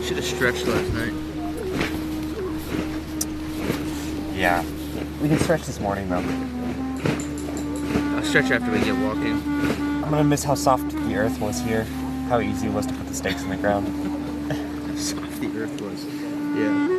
Should have stretched last night. Yeah. We can stretch this morning, though. I'll stretch after we get walking. I'm gonna miss how soft the earth was here. How easy it was to put the stakes in the ground. How soft the earth was. Yeah.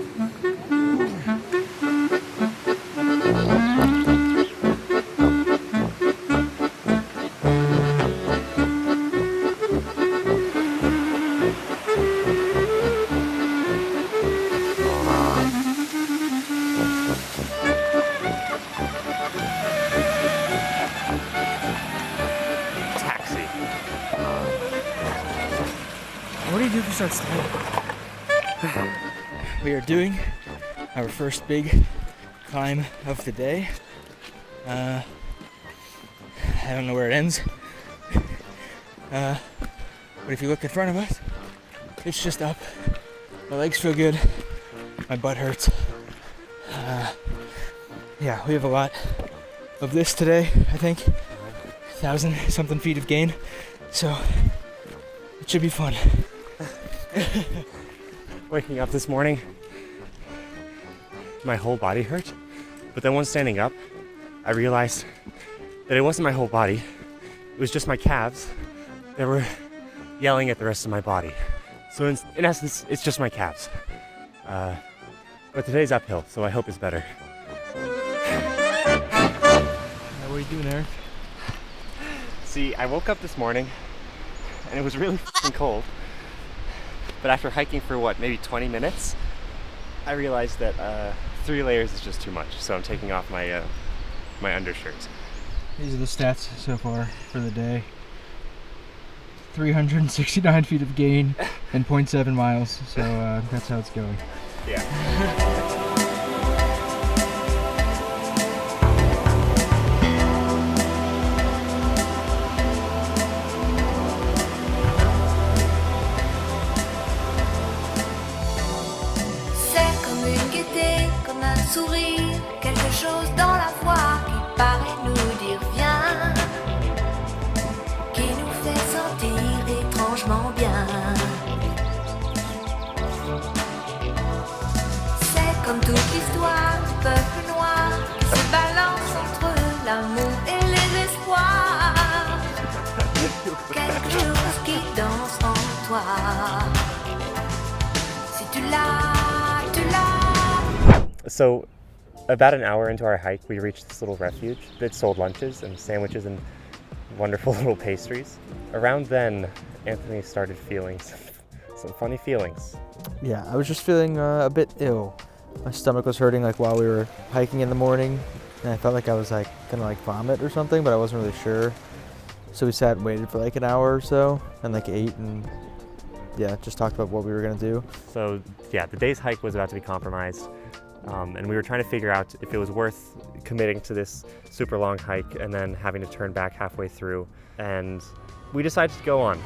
What do you do to start sliding? We are doing our first big climb of the day. I don't know where it ends. But if you look in front of us, it's just up. My legs feel good. My butt hurts. Yeah, we have a lot of this today, I think. 1,000 something feet of gain. So it should be fun. Waking up this morning, my whole body hurt. But then once standing up, I realized that it wasn't my whole body. It was just my calves that were yelling at the rest of my body. So in essence, it's just my calves. But today's uphill, so I hope it's better. What are you doing, Eric? See, I woke up this morning and it was really f***ing cold. But after hiking for maybe 20 minutes, I realized that 3 layers is just too much. So I'm taking off my my undershirt. These are the stats so far for the day. 369 feet of gain and 0.7 miles. So that's how it's going. Yeah. Sourire, quelque chose dans la voix qui paraît nous dire viens, qui nous fait sentir étrangement bien. C'est comme toute l'histoire du peuple noir qui se balance entre l'amour et les espoirs. Quelque chose qui danse en toi. Si tu l'as, tu l'as. So, about an hour into our hike, we reached this little refuge that sold lunches and sandwiches and wonderful little pastries. Around then, Anthony started feeling some funny feelings. Yeah, I was just feeling a bit ill. My stomach was hurting like while we were hiking in the morning, and I felt like I was like gonna like vomit or something, but I wasn't really sure. So we sat and waited for like an hour or so, and like ate and yeah, just talked about what we were gonna do. So yeah, the day's hike was about to be compromised. And we were trying to figure out if it was worth committing to this super long hike and then having to turn back halfway through. And we decided to go on.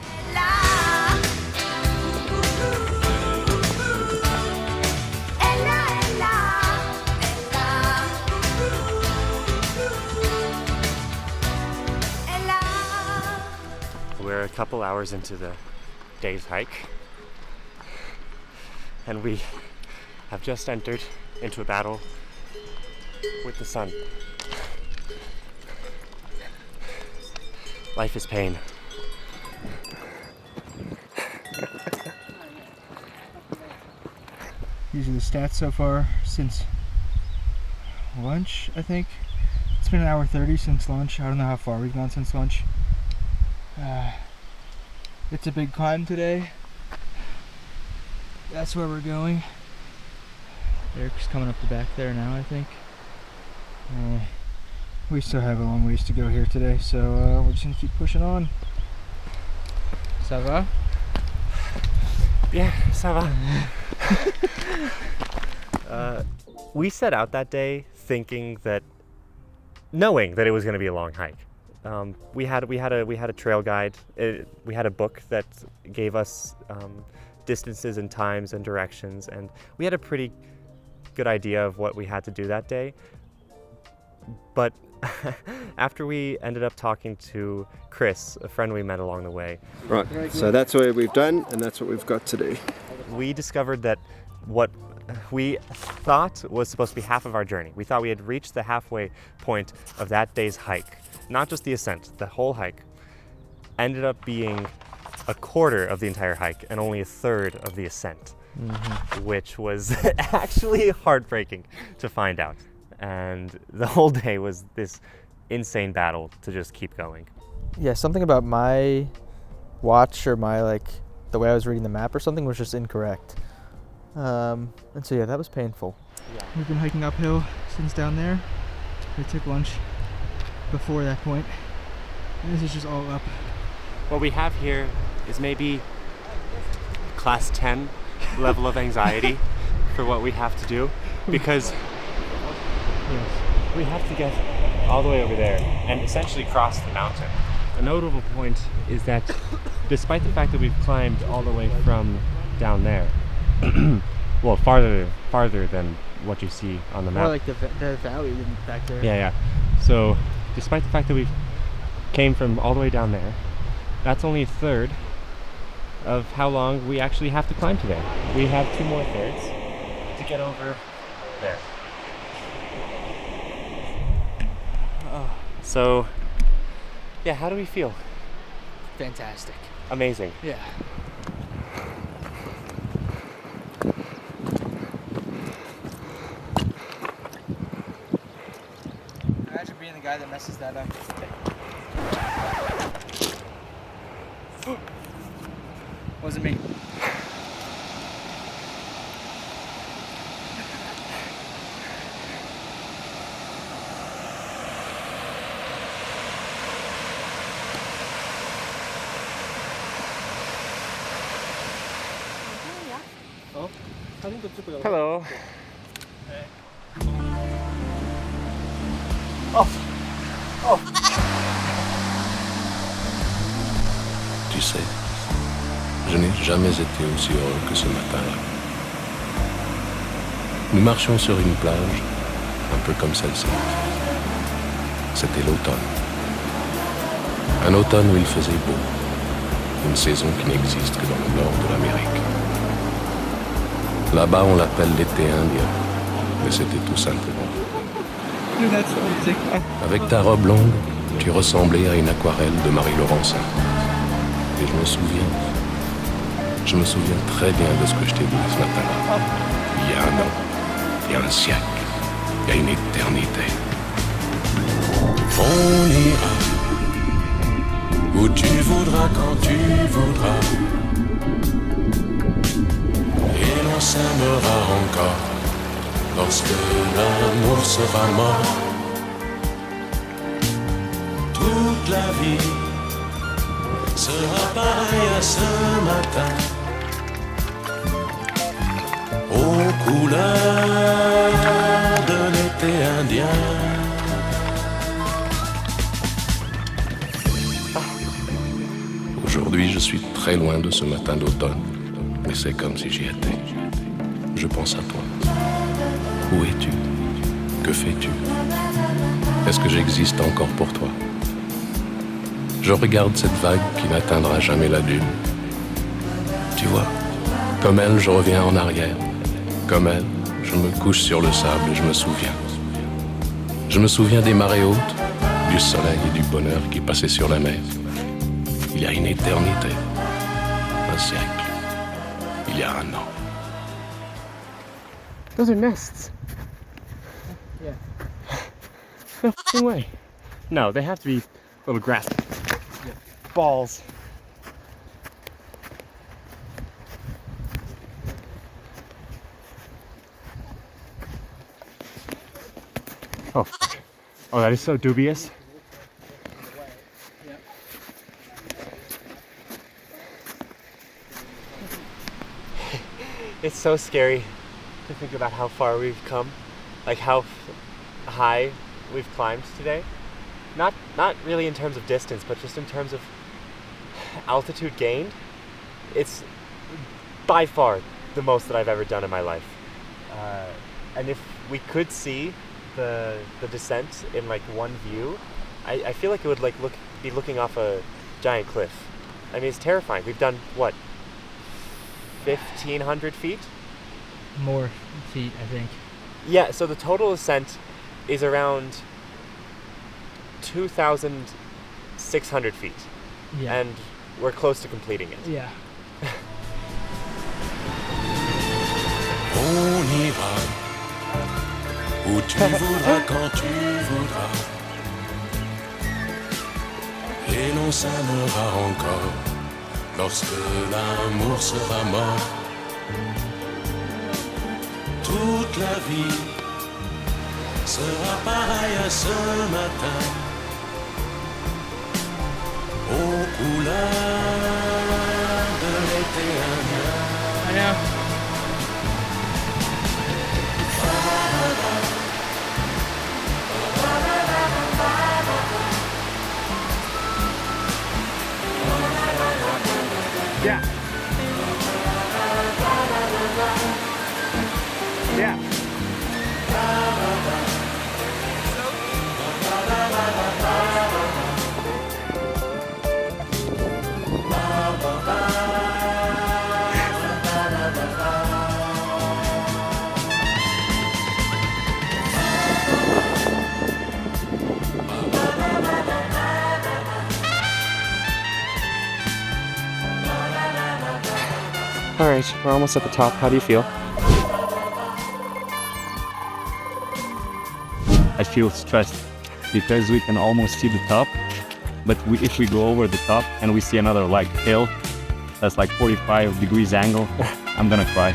We're a couple hours into the day's hike, and we have just entered into a battle with the sun. Life is pain. These are the stats so far since lunch, I think. It's been an hour 30 since lunch. I don't know how far we've gone since lunch. It's a big climb today. That's where we're going. Eric's coming up the back there now, I think. We still have a long ways to go here today, so we're just gonna keep pushing on. Ça va? Yeah, ça va. We set out that day knowing that it was going to be a long hike. We had a trail guide. We had a book that gave us distances and times and directions, and we had a pretty good idea of what we had to do that day. But after we ended up talking to Chris, a friend we met along the way. Right, so that's what we've done and that's what we've got to do. we discovered that what we thought was supposed to be half of our journey. We thought we had reached the halfway point of that day's hike. Not just the ascent, the whole hike ended up being a quarter of the entire hike and only a third of the ascent, which was actually heartbreaking to find out. And the whole day was this insane battle to just keep going. Yeah, something about my watch or my the way I was reading the map or something was just incorrect. And so yeah, that was painful. Yeah. We've been hiking uphill since down there. We took lunch before that point. And this is just all up. What we have here is maybe class 10 level of anxiety for what we have to do, because we have to get all the way over there and essentially cross the mountain. A notable point is that despite the fact that we've climbed all the way from down there, well, farther than what you see on the map. More like the valley back there. Yeah. So despite the fact that we came from all the way down there, that's only a third of how long we actually have to climb today. We have 2 more thirds to get over there. So, yeah, how do we feel? Fantastic. Amazing. Yeah. Imagine being the guy that messes that up. Wasn't me. Hello. Tu sais, je n'ai jamais été aussi heureux que ce matin-là. Nous marchions sur une plage, un peu comme celle-ci. C'était l'automne. Un automne où il faisait beau. Une saison qui n'existe que dans le nord de l'Amérique. Là-bas, on l'appelle l'été indien, mais c'était tout simplement. Avec ta robe longue, tu ressemblais à une aquarelle de Marie Laurencin. Et je me souviens très bien de ce que je t'ai dit ce matin-là. Il y a un an, il y a un siècle, il y a une éternité. On ira où tu voudras, quand tu voudras. Et l'on s'aimera encore lorsque l'amour sera mort. Toute la vie sera pareille à ce matin, aux couleurs de l'été indien. Aujourd'hui, je suis très loin de ce matin d'automne, mais c'est comme si j'y étais. Je pense à toi. Où es-tu? Que fais-tu? Est-ce que j'existe encore pour toi? Je regarde cette vague qui n'atteindra jamais la dune. Tu vois, comme elle, je reviens en arrière. Comme elle, je me couche sur le sable et je me souviens. Je me souviens des marées hautes, du soleil et du bonheur qui passaient sur la mer. Il y a une éternité, un siècle, il y a un an. Those are nests. Yeah. No f***ing way. No, they have to be little grass balls. Oh, f***. Oh, that is so dubious. It's so scary to think about how far we've come, like how high we've climbed today. Not really in terms of distance, but just in terms of altitude gained. It's by far the most that I've ever done in my life. And if we could see the descent in like one view, I feel like it would like be looking off a giant cliff. I mean, it's terrifying. We've done what, 1,500 feet. More feet, I think. Yeah, so the total ascent is around 2,600 feet. Yeah. And we're close to completing it. Yeah. On ira où tu voudras quand tu voudras et l'on s'aimera encore lorsque l'amour sera mort. Toute la vie sera pareille à ce matin aux couleurs de l'été indien. I know. Yeah. Yeah. All right, we're almost at the top. How do you feel? I feel stressed because we can almost see the top, but if we go over the top and we see another like hill that's like 45 degrees angle, I'm gonna cry.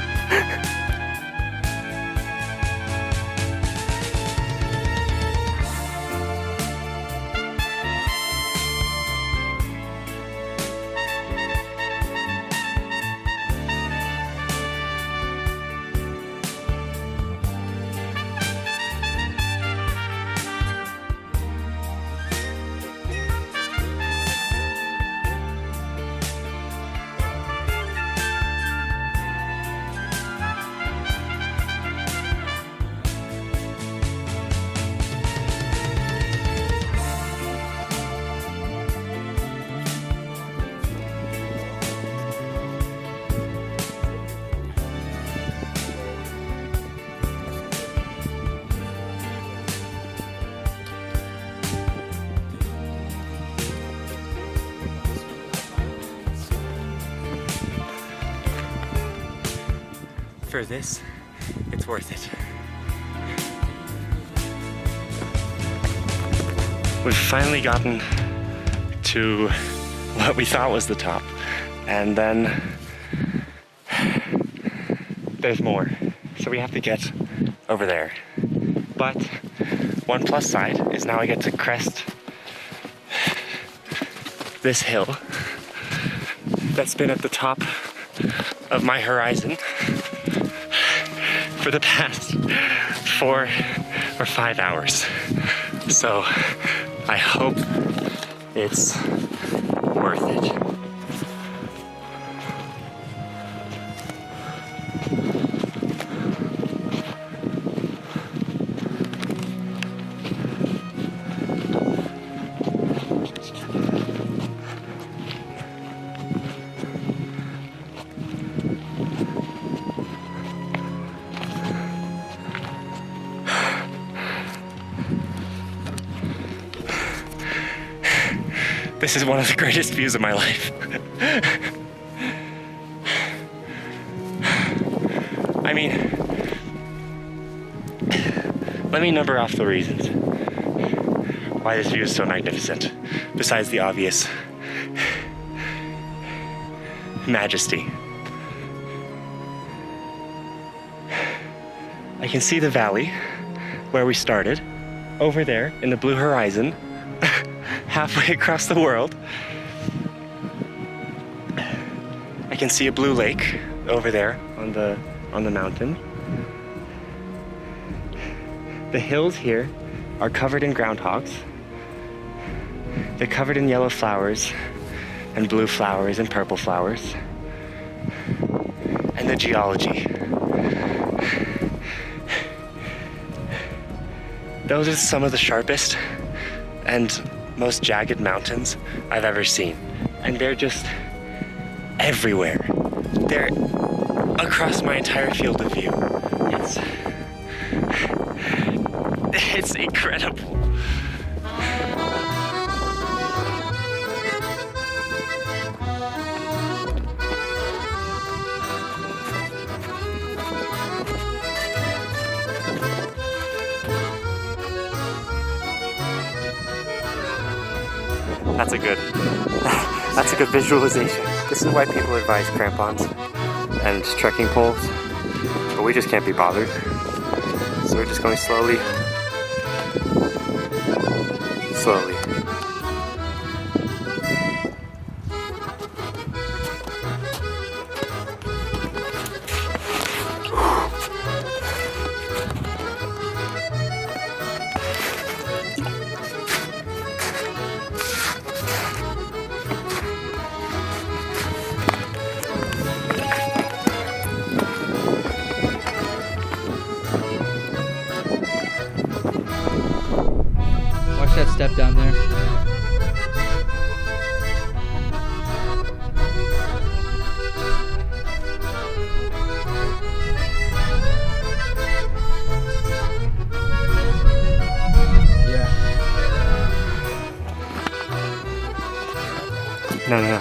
For this, it's worth it. We've finally gotten to what we thought was the top, and then there's more. So we have to get over there. But one plus side is now I get to crest this hill that's been at the top of my horizon for the past 4 or 5 hours. So I hope it's worth it. This is one of the greatest views of my life. I mean, let me number off the reasons why this view is so magnificent, besides the obvious majesty. I can see the valley where we started, over there in the blue horizon, halfway across the world. I can see a blue lake over there on the mountain. The hills here are covered in groundhogs. They're covered in yellow flowers and blue flowers and purple flowers. And the geology. Those are some of the sharpest and most jagged mountains I've ever seen. And they're just everywhere. They're across my entire field of view. It's incredible. That's a good visualization. This is why people advise crampons and trekking poles, but we just can't be bothered. So we're just going slowly. Slowly. Watch that step down there. Yeah. No.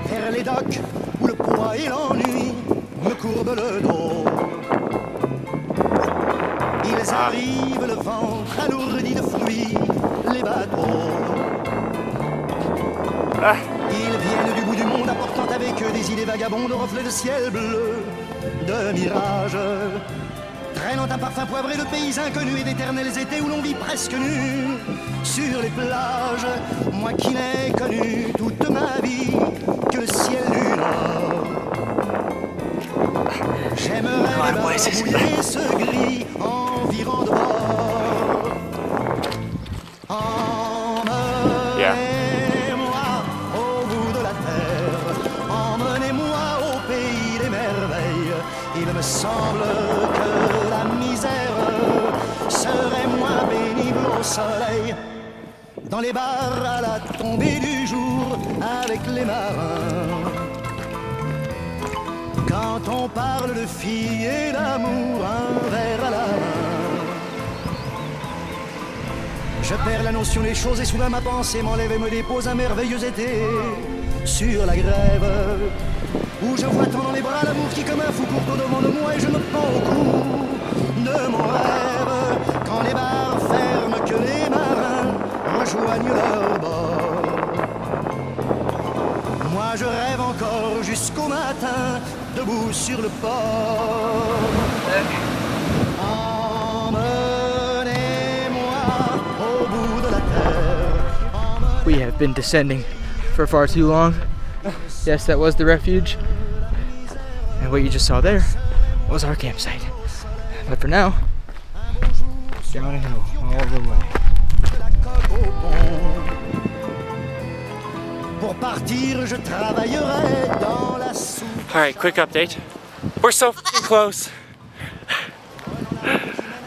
Vers les docks où le poids et l'ennui me courbent le dos. Ils arrivent le ventre alourdi de fruits, les bateaux. Ils viennent du bout du monde apportant avec eux des idées vagabondes, reflets de ciel bleu, de mirages. Traînant un parfum poivré de pays inconnus et d'éternels étés où l'on vit presque nu sur les plages. Moi qui n'ai connu toute ma vie que le ciel du Nord. J'aimerais barbouiller ce gris environ de bord. Emmenez-moi au bout de la terre, emmenez-moi au pays des merveilles. Il me semble que la misère serait moins pénible au soleil. Dans les bars à la tombée du jour avec les marins. Quand on parle de filles et d'amour, un verre à la main. Je perds la notion des choses et soudain ma pensée m'enlève et me dépose un merveilleux été sur la grève. Où je vois tant dans les bras l'amour qui comme un fou court au devant de moi et je me prends au cou de mon rêve. Quand les bars ferment, que les marins rejoignent leur bord. Moi je rêve encore jusqu'au matin, debout sur le port. Emmenez-moi au bout de la terre. We have been descending for far too long. Yes, that was the refuge. And what you just saw there was our campsite. But for now, downhill all the way. Pour partir, je travaillerai dans la soupe. Alright, quick update. We're so f***ing close.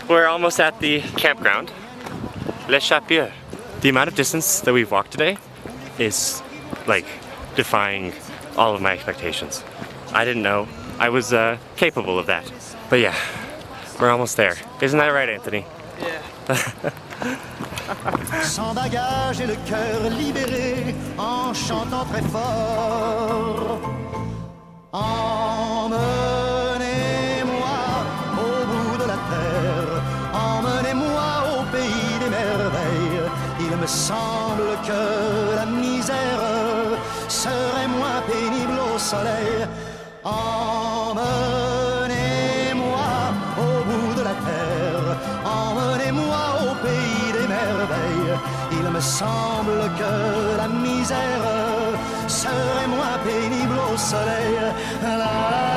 We're almost at the campground, Les Chapieux. The amount of distance that we've walked today is like defying all of my expectations. I didn't know I was capable of that. But yeah, we're almost there. Isn't that right, Anthony? Yeah. Sans bagage et le cœur libéré, en chantant très fort. Emmenez-moi au bout de la terre, emmenez-moi au pays des merveilles. Il me semble que la misère serait moins pénible au soleil. Emmenez-moi au bout de la me semble que la misère serait moins pénible au soleil. La, la,